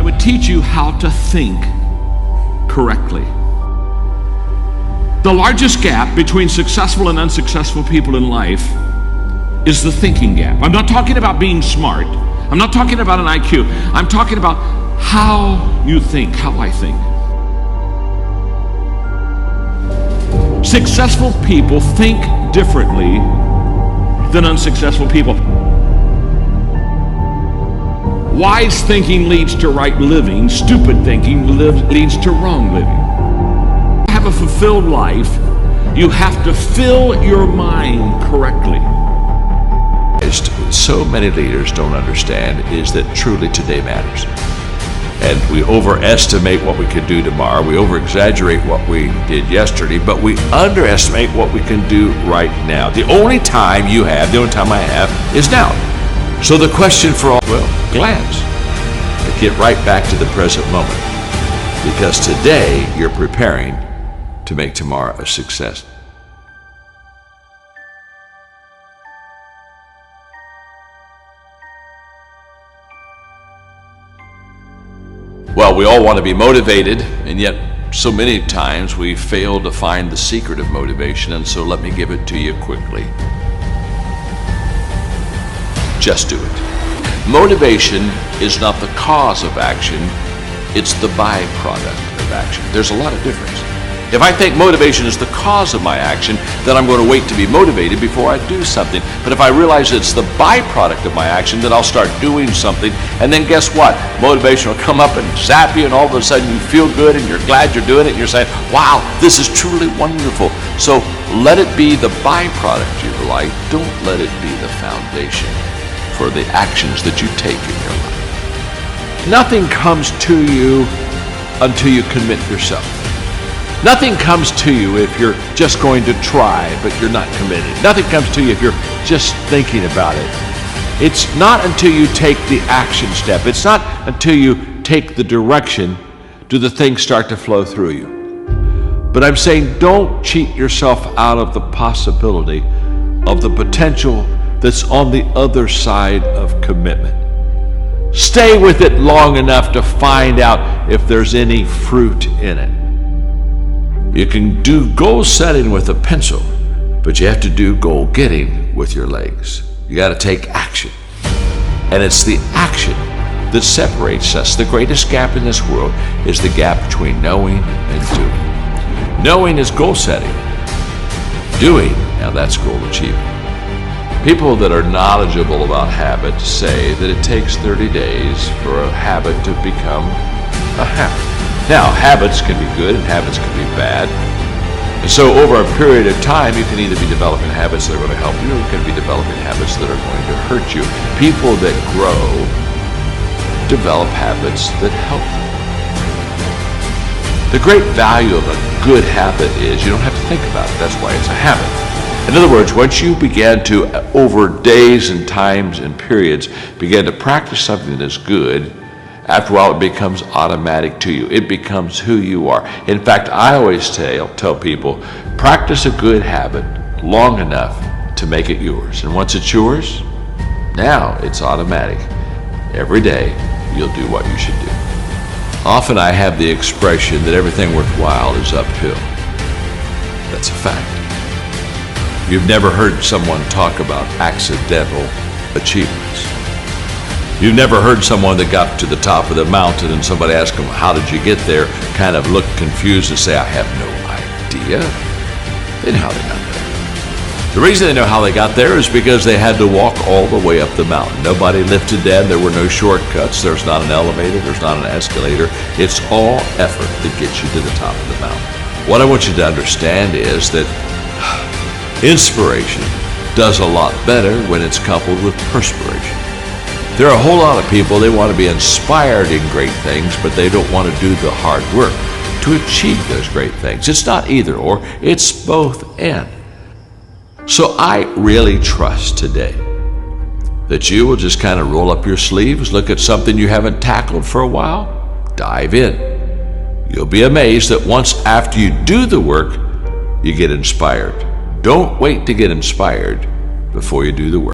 I would teach you how to think correctly. The largest gap between successful and unsuccessful people in life is the thinking gap. I'm not talking about being smart. I'm not talking about an IQ. I'm talking about how you think, how I think. Successful people think differently than unsuccessful people. Wise thinking leads to right living. Stupid thinking leads to wrong living. To have a fulfilled life, you have to fill your mind correctly. So many leaders don't understand is that truly today matters. And we overestimate what we can do tomorrow. We over-exaggerate what we did yesterday, but we underestimate what we can do right now. The only time you have, the only time I have, is now. So the question for all, glance. But get right back to the present moment. Because today you're preparing to make tomorrow a success. Well, we all want to be motivated, and yet so many times we fail to find the secret of motivation, and so let me give it to you quickly. Just do it. Motivation is not the cause of action, it's the byproduct of action. There's a lot of difference. If I think motivation is the cause of my action, then I'm going to wait to be motivated before I do something. But if I realize it's the byproduct of my action, then I'll start doing something. And then guess what? Motivation will come up and zap you, and all of a sudden you feel good and you're glad you're doing it. And you're saying, wow, this is truly wonderful. So let it be the byproduct of your life. Don't let it be the foundation for the actions that you take in your life. Nothing comes to you until you commit yourself. Nothing comes to you if you're just going to try, but you're not committed. Nothing comes to you if you're just thinking about it. It's not until you take the action step. It's not until you take the direction do the things start to flow through you. But I'm saying don't cheat yourself out of the possibility of the potential that's on the other side of commitment. Stay with it long enough to find out if there's any fruit in it. You can do goal setting with a pencil, but you have to do goal getting with your legs. You got to take action. And it's the action that separates us. The greatest gap in this world is the gap between knowing and doing. Knowing is goal setting. Doing, now that's goal achieving. People that are knowledgeable about habits say that it takes 30 days for a habit to become a habit. Now, habits can be good and habits can be bad. And so over a period of time, you can either be developing habits that are going to help you, or you can be developing habits that are going to hurt you. People that grow develop habits that help them. The great value of a good habit is you don't have to think about it. That's why it's a habit. In other words, once you begin to, over days and times and periods, begin to practice something that is good, after a while, it becomes automatic to you. It becomes who you are. In fact, I always tell people, practice a good habit long enough to make it yours. And once it's yours, now it's automatic. Every day, you'll do what you should do. Often I have the expression that everything worthwhile is uphill. That's a fact. You've never heard someone talk about accidental achievements. You've never heard someone that got to the top of the mountain and somebody asked them, how did you get there? Kind of look confused and say, I have no idea. They know how they got there. The reason they know how they got there is because they had to walk all the way up the mountain. Nobody lifted them. There were no shortcuts. There's not an elevator. There's not an escalator. It's all effort that gets you to the top of the mountain. What I want you to understand is that inspiration does a lot better when it's coupled with perspiration. There are a whole lot of people, they want to be inspired in great things, but they don't want to do the hard work to achieve those great things. It's not either or, it's both and. So I really trust today that you will just kind of roll up your sleeves, look at something you haven't tackled for a while, dive in. You'll be amazed that once after you do the work, you get inspired. Don't wait to get inspired before you do the work.